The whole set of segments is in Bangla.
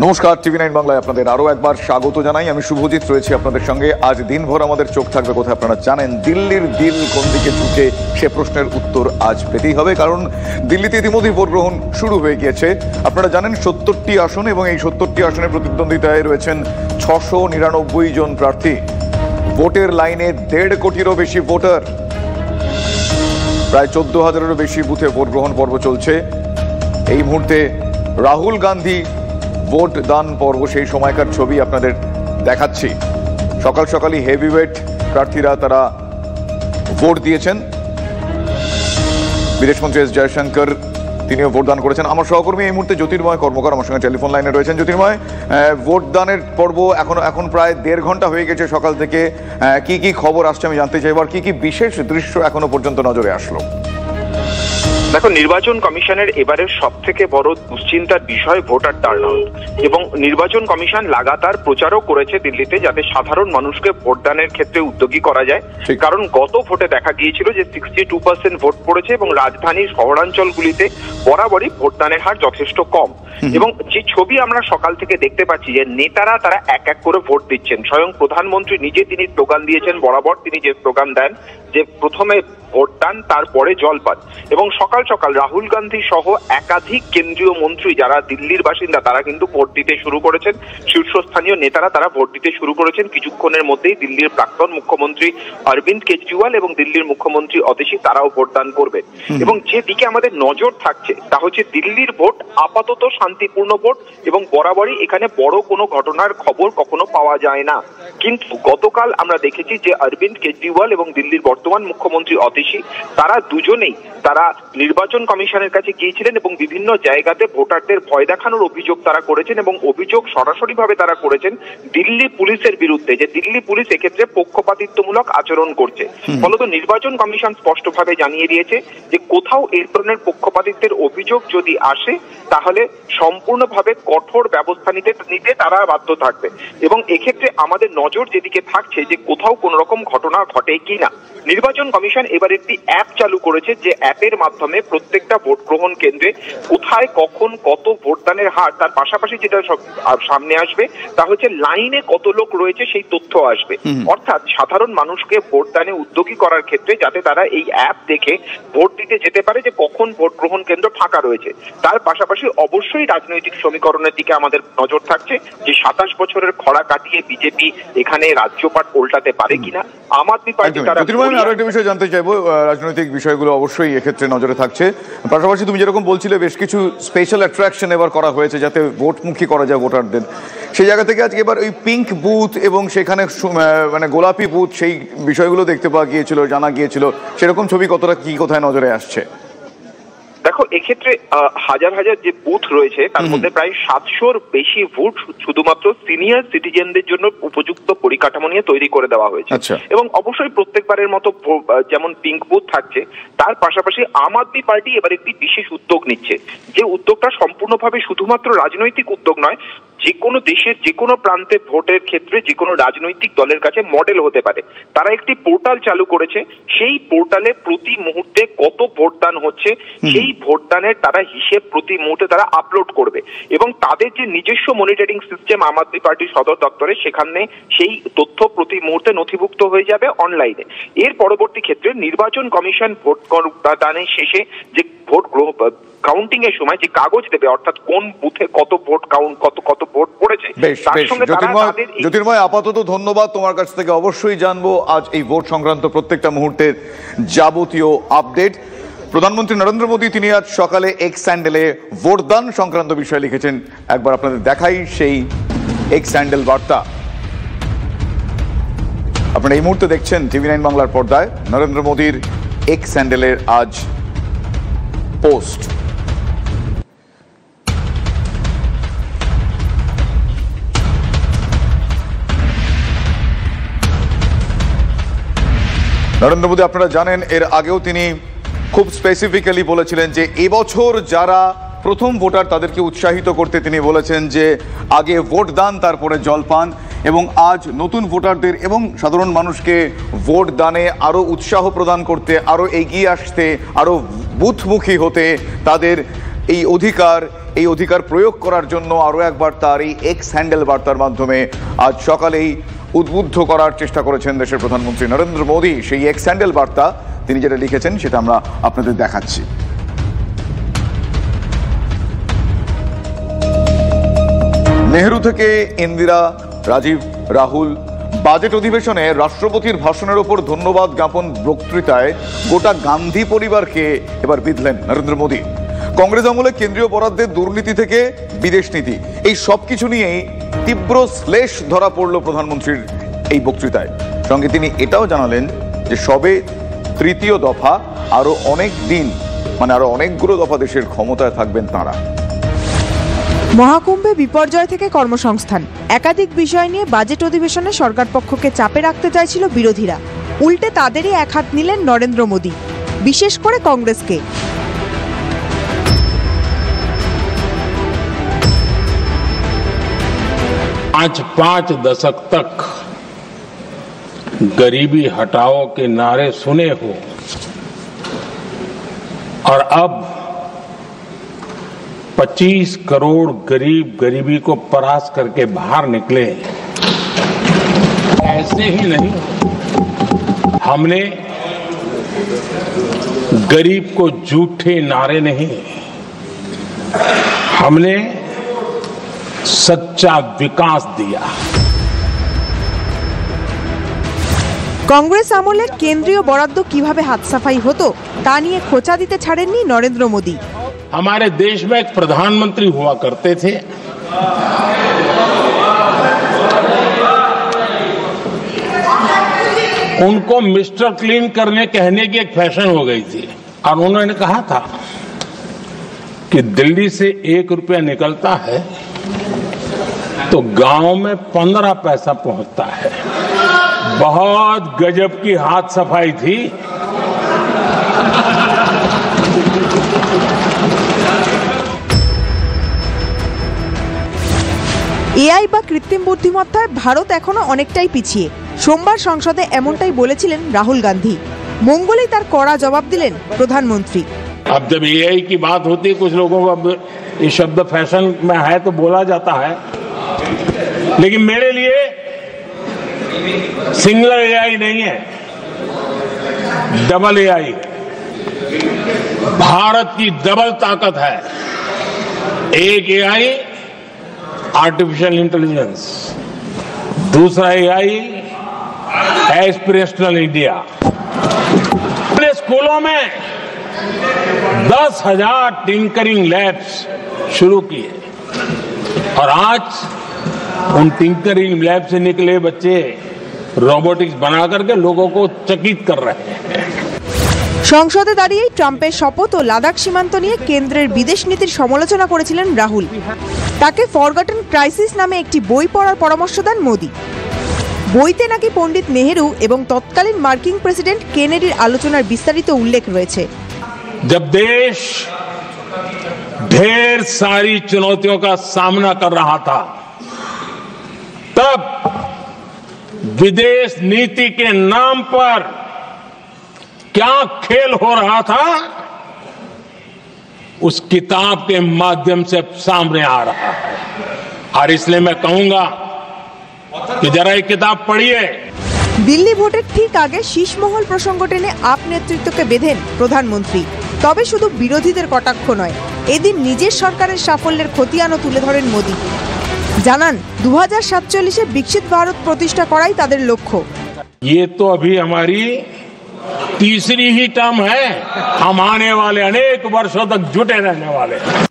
নমস্কার, টিভি9 বাংলায় আপনাদের আরো একবার স্বাগত জানাই। আমি শুভজিৎ রয়েছি আপনাদের সঙ্গে। আজ দিনভর আমাদের চোখ থাকবে কোথায় আপনারা জানেন। দিল্লির দিল কোন দিকে ঝুঁকে সে প্রশ্নের উত্তর আজ পেতেই হবে, কারণ দিল্লিতে ইতিমধ্যেই ভোট গ্রহণ শুরু হয়ে গিয়েছে। আপনারা জানেন 70টি আসন, এবং এই 70টি আসনে প্রতিদ্বন্দ্বিতায় রয়েছেন 699 জন প্রার্থী। ভোটের লাইনে 1.5 কোটিরও বেশি ভোটার। প্রায় 14,000-এরও বেশি বুথে ভোট গ্রহণ পর্ব চলছে। এই মুহূর্তে রাহুল গান্ধী ভোট দান পর্ব সেই সময়কার ছবি আপনাদের দেখাচ্ছি। সকাল সকালই হেভিওয়েট প্রার্থীরা তারা ভোট দিয়েছেন। বিদেশমন্ত্রী এস জয়শঙ্কর তিনিও ভোটদান করেছেন। আমার সহকর্মী এই মুহূর্তে জ্যোতির্ময় কর্মকার আমার সঙ্গে টেলিফোন লাইনে রয়েছেন। জ্যোতির্ময়, ভোট দানের পর্ব এখন প্রায় 1.5 ঘন্টা হয়ে গেছে সকাল থেকে। কি কি খবর আসছে আমি জানতে চাইব, আর কি কি বিশেষ দৃশ্য এখনো পর্যন্ত নজরে আসলো? দেখো, নির্বাচন কমিশনের এবারের সব থেকে বড় দুশ্চিন্তার বিষয় ভোটার টার্নআউট, এবং নির্বাচন কমিশন লাগাতার প্রচারও করেছে দিল্লিতে যাতে সাধারণ মানুষকে ভোটদানের ক্ষেত্রে উদ্যোগী করা যায়। কারণ গত ভোটে দেখা গিয়েছিল যে 62% ভোট পড়েছে, এবং রাজধানীর শহরাঞ্চলগুলিতে বরাবরই ভোটদানের হার যথেষ্ট কম। এবং যে ছবি আমরা সকাল থেকে দেখতে পাচ্ছি যে নেতারা তারা এক এক করে ভোট দিচ্ছেন। স্বয়ং প্রধানমন্ত্রী নিজে তিনি স্লোগান দিয়েছেন, বরাবর তিনি যে স্লোগান দেন যে প্রথমে ভোটদান তারপরে জলপান। এবং সকাল সকাল রাহুল গান্ধী সহ একাধিক কেন্দ্রীয় মন্ত্রী যারা দিল্লির বাসিন্দা তারা কিন্তু ভোট দিতে শুরু করেছেন। শীর্ষস্থানীয় নেতারা তারা ভোট দিতে শুরু করেছেন। কিছুক্ষণের মধ্যেই দিল্লির প্রাক্তন মুখ্যমন্ত্রী অরবিন্দ কেজরিওয়াল এবং দিল্লির মুখ্যমন্ত্রী অতিশী তারাও ভোটদান করবেন। এবং যে দিকে আমাদের নজর থাকছে তা হচ্ছে দিল্লির ভোট আপাতত শান্তিপূর্ণ ভোট, এবং বরাবরই এখানে বড় কোনো ঘটনার খবর কখনো পাওয়া যায় না। কিন্তু গতকাল আমরা দেখেছি যে অরবিন্দ কেজরিওয়াল এবং দিল্লির বর্তমান মুখ্যমন্ত্রী অতিশী তারা দুজনেই তারা নির্বাচন কমিশনের কাছে গিয়েছিলেন এবং বিভিন্ন জায়গাতে ভোটারদের ভয় দেখানোর অভিযোগ তারা করেছেন, এবং অভিযোগ সরাসরি ভাবে তারা করেছেন দিল্লি পুলিশের বিরুদ্ধে যে দিল্লি পুলিশ এক্ষেত্রে পক্ষপাতিত্বমূলক আচরণ করছে। ফলত নির্বাচন কমিশন স্পষ্টভাবে জানিয়ে দিয়েছে যে কোথাও এই ধরনের পক্ষপাতিত্বের অভিযোগ যদি আসে তাহলে সম্পূর্ণভাবে কঠোর ব্যবস্থা নিতে তারা বাধ্য থাকবে। এবং এক্ষেত্রে আমাদের নজর যেদিকে থাকছে যে কোথাও কোন রকম ঘটনা ঘটে কিনা। নির্বাচন কমিশন এবার একটি অ্যাপ চালু করেছে, যে অ্যাপের মাধ্যমে প্রত্যেকটা ভোট গ্রহণ কেন্দ্রে কোথায় কখন কত ভোটদানের হার, তার পাশাপাশি যেটা সামনে আসবে তা হচ্ছে লাইনে কত লোক রয়েছে সেই তথ্য আসবে। অর্থাৎ সাধারণ মানুষকে ভোটদানে উদ্যোগী করার ক্ষেত্রে যাতে তারা এই অ্যাপ দেখে ভোট দিতে যেতে পারে যে কখন ভোট গ্রহণ কেন্দ্র ফাঁকা রয়েছে। তার পাশাপাশি অবশ্যই রাজনৈতিক সমীকরণের দিকে আমাদের নজর থাকছে যে 27 বছরের খরা কাটিয়ে বিজেপি এখানে রাজ্যপাট উল্টাতে পারে কিনা। আম আদমি পার্টি তারা আরো একটা বিষয় জানতে চাইবো, রাজনৈতিক বিষয়গুলো অবশ্যই এক্ষেত্রে নজরে থাকছে। পাশাপাশি তুমি যেরকম বলছিলে বেশ কিছু স্পেশাল অ্যাট্রাকশন এবার করা হয়েছে যাতে ভোটমুখী করা যায় ভোটারদের। সেই জায়গা থেকে আজকে এবার ওই পিঙ্ক বুথ এবং সেখানে মানে গোলাপি বুথ সেই বিষয়গুলো দেখতে পাওয়া গিয়েছিল, জানা গিয়েছিল। সেরকম ছবি কতটা কি কোথায় নজরে আসছে? দেখো, এক্ষেত্রে হাজার হাজার যে বুথ রয়েছে তার মধ্যে প্রায় 700-র বেশি বুথ শুধুমাত্র সিনিয়র সিটিজেনদের জন্য উপযুক্ত পরিকাঠামো নিয়ে তৈরি করে দেওয়া হয়েছে। এবং অবশ্যই প্রত্যেকবারের মতো যেমন পিঙ্ক বুথ থাকছে, তার পাশাপাশি আম আদমি পার্টি এবার একটি বিশেষ উদ্যোগ নিচ্ছে। যে উদ্যোগটা সম্পূর্ণভাবে শুধুমাত্র রাজনৈতিক উদ্যোগ নয়, যে কোনো দেশের যে কোনো প্রান্তে ভোটের ক্ষেত্রে যে কোনো রাজনৈতিক দলের কাছে মডেল হতে পারে। তারা একটি পোর্টাল চালু করেছে, সেই পোর্টালে প্রতি মুহূর্তে কত ভোটদান হচ্ছে সেই ভোটদানের তারা হিসেব প্রতি মুহূর্তে তারা আপলোড করবে, এবং তাদের যে নিজস্ব মনিটরিং সিস্টেম আম আদমি পার্টির সদর দপ্তরে সেখানে সেই তথ্য প্রতি মুহূর্তে নথিভুক্ত হয়ে যাবে অনলাইনে। এর পরবর্তী ক্ষেত্রে নির্বাচন কমিশন ভোট দানের শেষে যে ভোট কাউন্টিং এর সময় যে কাগজ দেবে, অর্থাৎ কোন বুথে কত ভোট কত ভোট পড়েছে। জ্যোতির্ময়, আপাতত ধন্যবাদ। তোমার কাছ থেকে অবশ্যই জানবো আজ এই ভোট সংক্রান্ত প্রত্যেকটা মুহূর্তের যাবতীয় আপডেট। প্রধানমন্ত্রী নরেন্দ্র মোদী তিনি আজ সকালে এক্স হ্যান্ডেলে ভোটদান সংক্রান্ত বিষয় লিখেছেন। একবার আপনাদের দেখাই সেই এক্স হ্যান্ডেল বার্তা। আপনারা এই মুহূর্তে দেখছেন টিভি9 বাংলার পর্দায় নরেন্দ্র মোদীর এক্স হ্যান্ডেলের আজ পোস্ট। নরেন্দ্র মোদী আপনারা জানেন এর আগেও তিনি খুব স্পেসিফিক্যালি বলেছিলেন যে এবছর যারা প্রথম ভোটার তাদেরকে উৎসাহিত করতে তিনি বলেছেন যে আগে ভোট দান তারপরে জলপান, এবং আজ নতুন ভোটারদের এবং সাধারণ মানুষকে ভোট দানে আরও উৎসাহ প্রদান করতে, আরও এগিয়ে আসতে, আরও বুথমুখী হতে, তাদের এই অধিকার এই অধিকার প্রয়োগ করার জন্য আরও একবার তার এই এক্স হ্যান্ডেল বার্তার মাধ্যমে আজ সকালেই উদ্বুদ্ধ করার চেষ্টা করেছেন দেশের প্রধানমন্ত্রী নরেন্দ্র মোদী। সেই এক্স হ্যান্ডেল বার্তা তিনি যেটা লিখেছেন সেটা আমরা আপনাদের দেখাচ্ছি। নেহেরু থেকে ইন্দিরা, রাজীব, রাহুল, বাজেট অধিবেশনে রাষ্ট্রপতির ভাষণের ওপর ধন্যবাদ জ্ঞাপন বক্তৃতায় গোটা গান্ধী পরিবারকে এবার বিঁধলেন নরেন্দ্র মোদী। কংগ্রেস আমলে কেন্দ্রীয় বরাদ্দের দুর্নীতি থেকে বিদেশ নীতি, এই সবকিছু নিয়েই তীব্র শ্লেষ ধরা পড়ল প্রধানমন্ত্রীর এই বক্তৃতায়। সঙ্গে তিনি এটাও জানালেন যে সবে তৃতীয় দফা, আরো অনেক দিন, মানে আরো অনেকগুলো দফা দেশের ক্ষমতায় থাকবেন তাঁরা। মহাকুম্ভে বিপর্যয় থেকে কর্মসংস্থান, একাধিক বিষয় নিয়ে বাজেট অধিবেশনে সরকার পক্ষকে চাপে রাখতে চাইছিল বিরোধীরা। উল্টে তাদেরই এক হাত নিলেন নরেন্দ্র মোদী, বিশেষ করে কংগ্রেসকে। आज 5 दशक तक गरीबी हटाओ के नारे सुने हो और अब 25 करोड़ गरीब गरीबी को परास्त करके बाहर निकले। ऐसे ही नहीं, हमने गरीब को झूठे नारे नहीं, हमने सच्चा विकास दिया। কংগ্রেস আমলে কেন্দ্রীয় বরাদ্দ কিভাবে হাতসাফাই হতো তা নিয়ে খোঁচা দিতে ছাড়েননি নরেন্দ্র মোদী। हमारे देश में एक प्रधानमंत्री हुआ करते थे, उनको मिस्टर क्लीन करने कहने की एक फैशन हो गई थी और उन्होंने कहा था कि दिल्ली से 1 रुपया निकलता है तो गांव में 15 पैसा पहुंचता है। बहुत गजब की हाथ सफाई थी। এআই বা কৃত্রিম বুদ্ধিমত্তায় ভারত এখনো অনেকটাই পিছিয়ে। সোমবার সংসদে এমনটাই বলেছিলেন রাহুল গান্ধী। মঙ্গলেই তার কড়া জবাব দিলেন প্রধানমন্ত্রী। अब जब एआई की बात होती है, कुछ लोगों को अब ये शब्द फैशन में है तो बोला जाता है, लेकिन मेरे लिए सिंगल एआई नहीं है, डबल एआई। भारत की डबल ताकत है। एक एआई आर्टिफिशियल इंटेलिजेंस, दूसरा एआई एस्पिरेशनल इंडिया। अपने स्कूलों में 10,000 टिंकरिंग लैब्स शुरू किए और आज उन टिंकरिंग लैब से निकले बच्चे रोबोटिक्स बना करके लोगों को चकित कर रहे हैं। সংসদে দাঁড়িয়েই ট্রাম্পের শপথ ও লাদাখ সীমান্ত নিয়ে কেন্দ্রের বিদেশ নীতির সমালোচনা করেছিলেন রাহুল। তাকে ফরগটন ক্রাইসিস নামে একটি বই পড়ার পরামর্শ দেন মোদী। বইতে নাকি পণ্ডিত নেহেরু এবং তৎকালীন মার্কিন প্রেসিডেন্ট কেনেডির আলোচনার বিস্তারিত উল্লেখ রয়েছে। जब देश ढेर सारी चुनौतियों का सामना कर रहा था, तब विदेश नीति के नाम पर क्या खेल हो रहा था, उस किताब के माध्यम से सामने आ रहा है। और इसलिए मैं कहूंगा कि जरा ये किताब पढ़िए। দিল্লি ভোটের ঠিক আগে শীষমহল প্রসঙ্গ টেনে আপ নেতৃত্বকে বেঁধেন প্রধানমন্ত্রী। তবে শুধু বিরোধীদের কটাক্ষ নয়, এদিন নিজের সরকারের সাফল্যের খতিয়ানও তুলে ধরেন মোদী। জানান 2047-এ বিকশিত ভারত প্রতিষ্ঠা করাই তাদের লক্ষ্য। ये तो अभी हमारी तीसरी ही टर्म है, हम आने वाले अनेक वर्षों तक जुटे रहने वाले हैं।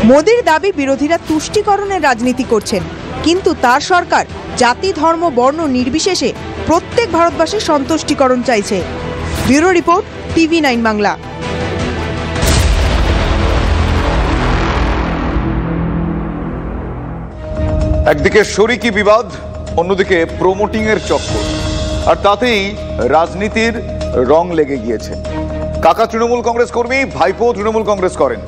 মোদীর দাবি বিরোধীরা তুষ্টিকরণের রাজনীতি করছেন, কিন্তু তার সরকার জাতি, ধর্ম, বর্ণ নির্বিশেষে প্রত্যেক ভারতবাসীর সন্তুষ্টিকরণ চাইছে। Bureau report, TV9 Bangla. একদিকে শরিকি বিবাদ, অন্যদিকে প্রমোটিং এর চক্কর, আর তাতেই রাজনীতির রং লেগে গিয়েছে। কাকা তৃণমূল কংগ্রেস কর্মী, ভাইপো তৃণমূল কংগ্রেস করেন।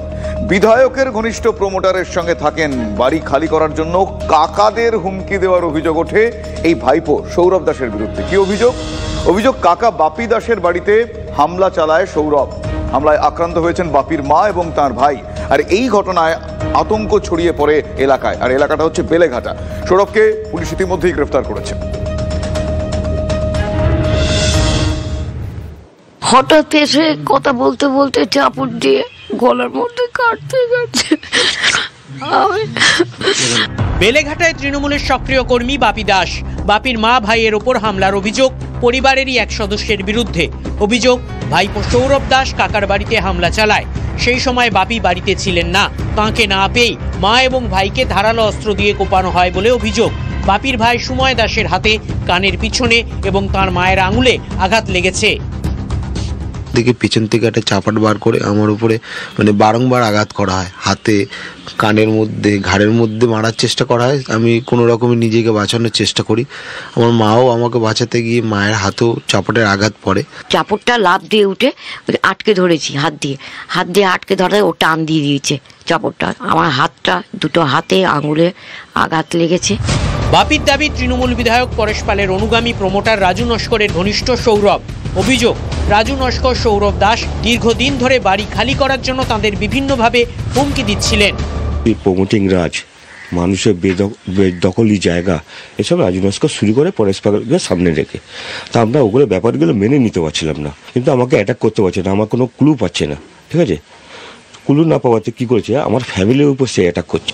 বিধায়কের ঘনিষ্ঠ প্রমোটারের সঙ্গে থাকেন। বাড়ি খালি করার জন্য কাকাদের হুমকি দেওয়ার অভিযোগ ওঠে এই ভাইপো সৌরভ দাসের বিরুদ্ধে। কি অভিযোগ? অভিযোগ কাকা বাপি দাসের বাড়িতে হামলা চালায় সৌরভ। হামলায় আক্রান্ত হয়েছেন বাপির মা এবং তার ভাই। আর এই ঘটনায় আতঙ্ক ছড়িয়ে পড়ে এলাকায়, আর এলাকাটা হচ্ছে বেলেঘাটা। সৌরভকে পুলিশ ইতিমধ্যেই গ্রেফতার করেছে। হঠাৎ এসে কথা বলতে বলতে চাপড় দিয়ে গলার মধ্যে কাটতে কাটতে বেলেঘাটায় তৃণমূলের সক্রিয় কর্মী বাপি দাস। বাপির মা ভাইয়ের ওপর হামলার অভিযোগ পরিবারেরই এক সদস্যের বিরুদ্ধে। অভিযোগ, ভাইপো সৌরভ দাস কাকার বাড়িতে হামলা চালায়। সেই সময় বাপি বাড়িতে ছিলেন না। তাঁকে না পেয়ে মা এবং ভাইকে ধারালো অস্ত্র দিয়ে কোপানো হয় বলে অভিযোগ। বাপির ভাই সুময় দাসের হাতে, কানের পিছনে এবং তার মায়ের আঙুলে আঘাত লেগেছে। দিকে পিছন থেকে একটা চাপাট বার করে আমার উপরে মানে বারংবার আঘাত করা হয়, হাতে, কানের মধ্যে, ঘাড়ের মধ্যে মারার চেষ্টা করা হয়। আমি কোনো রকমে নিজেকে বাঁচানোর চেষ্টা করি। আমার মাও আমাকে বাঁচাতে গিয়ে মায়ের হাতেও চাপটের আঘাত পড়ে। চাপড়টা লাফ দিয়ে উঠে আটকে ধরেছি, হাত দিয়ে আটকে ধরে ও টান দিয়ে দিয়েছে চাপড়টা। আমার হাতটা, দুটো হাতে আঙুলে আঘাত লেগেছে। বাপির দাবি, তৃণমূল বিধায়ক পরেশ পালের অনুগামী প্রমোটার রাজু নস্করের ঘনিষ্ঠ সৌরভ। অভিযোগ, রাজু নস্কর সৌরভ দাস দীর্ঘদিন ধরে বাড়ি খালি করার জন্য তাদের বিভিন্নভাবে হুমকি দিচ্ছিলেন। প্রমোটিং রাজ, মানুষের বেদখলি জায়গা, এসব রাজু নস্কর শুরু করে পরেশ পালকে সামনে রেখে। তা আমরা ওগুলো ব্যাপারগুলো মেনে নিতে পারছিলাম না, কিন্তু আমাকে অ্যাটাক করতে পারছে না, আমার কোনো ক্লু পাচ্ছে না। ঠিক আছে, ক্লু না পাওয়াতে কি করেছে, আমার ফ্যামিলির উপর সে অ্যাটাক করছে।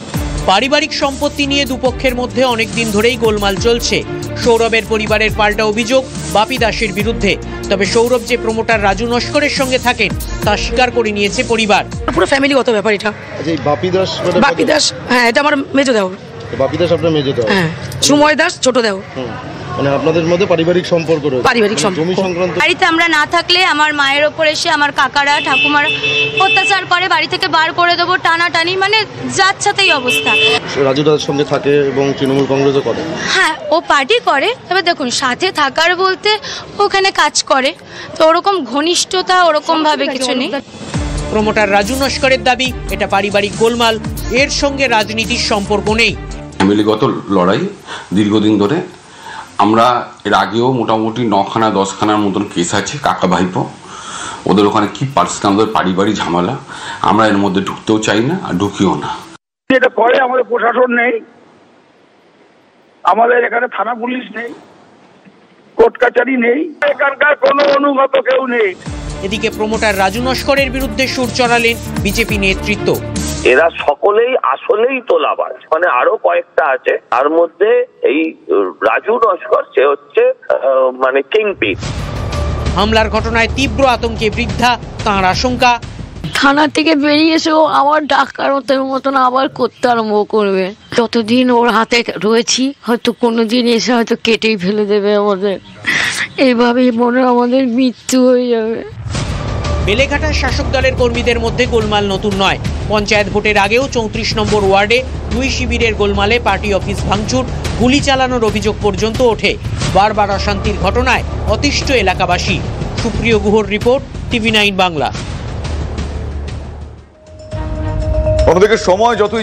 পারিবারিক সম্পত্তি নিয়ে দুপক্ষের মধ্যে অনেকদিন ধরেই গোলমাল চলছে। সৌরভের পরিবারের পাল্টা অভিযোগ বাপি দাসের বিরুদ্ধে। তবে সৌরভ যে প্রমোটার রাজু নস্করের সঙ্গে থাকেন তা স্বীকার করে নিয়েছে পরিবার। পুরো ফ্যামিলিগত ব্যাপার এটা। আচ্ছা, এই বাপি দাস, হ্যাঁ, এটা আমার মেজো দেও। বাপি দাস আপনার মেজো দেও? হ্যাঁ। সুময় দাস ছোট দেও। মানে আপনাদের মধ্যে পারিবারিক সম্পর্ক রয়েছে? পারিবারিক সম্পর্ক। জমি সংক্রান্ত। বাড়িতে আমরা না থাকলে আমার মায়ের ওপর এসে আমার কাকারা ঠাকুমারা অত্যাচার করে, বাড়ি থেকে বার করে দেবো, টানাটানি, মানে যাচ্ছাতেই অবস্থা। রাজু দাসের সঙ্গে থাকে এবং তৃণমূল কংগ্রেসও করে। হ্যাঁ, ও পার্টি করে। এবার দেখুন, সাথে থাকার বলতে ওখানে কাজ করে, তো ওরকম ঘনিষ্ঠতা ওরকম ভাবে কিছু নেই। প্রমোটার রাজু নস্করের দাবি, এটা পারিবারিক গোলমাল, এর সঙ্গে রাজনীতির সম্পর্ক নেই। ফ্যামিলিগত লড়াই দীর্ঘদিন ধরে। আমরা এর আগেও মোটামুটি 9খানা 10খানার মতন কেস আছে, কাকা ভাইপো, ওদের ওখানে কি পার্সোনাল ওদের পারিবারিক ঝামেলা, আমরা এর মধ্যে ঢুকতেও চাই না আর ঢুকিও না। এটা করে আমাদের প্রশাসন নেই, আমাদের এখানে থানা পুলিশ নেই, কোর্ট কাচারি নেই, এখানকার কোনো অনুগত কেউ নেই। এদিকে প্রমোটার রাজু নস্করের বিরুদ্ধে সুর চড়ালেন বিজেপি নেতৃত্ব। এরা সকলেই আসলেই তোলাবাজ, মানে আরো কয়েকটা আছে, তার মধ্যে এই রাজু নস্কর সে হচ্ছে মানে কিংপিন। হামলার ঘটনায় তীব্র আতঙ্কে বৃদ্ধা, তাঁর আশঙ্কা থানা থেকে বেরিয়ে এসে ও আবার ডাকাতের মতন আবার করতে আরম্ভ করবে। যতদিন ওর হাতে রয়েছি হয়তো কোনোদিন এসে হয়তো কেটেই ফেলে দেবে আমাদের, এইভাবেই মনে আমাদের মৃত্যু হয়ে যাবে। বেলেঘাটার শাসক দলের কর্মীদের মধ্যে গোলমাল নতুন নয়। পঞ্চায়েত ভোটের আগেও 34 নম্বর ওয়ার্ডে 2 শিবিরের গোলমালে পার্টি অফিস ভাঙচুর, গুলি চালানোর অভিযোগ পর্যন্ত ওঠে। বারবার অশান্তির ঘটনায় অতিষ্ঠ এলাকাবাসী। সুপ্রিয় গুহর রিপোর্ট, TV9 বাংলা। অন্যদিকে সময় যতই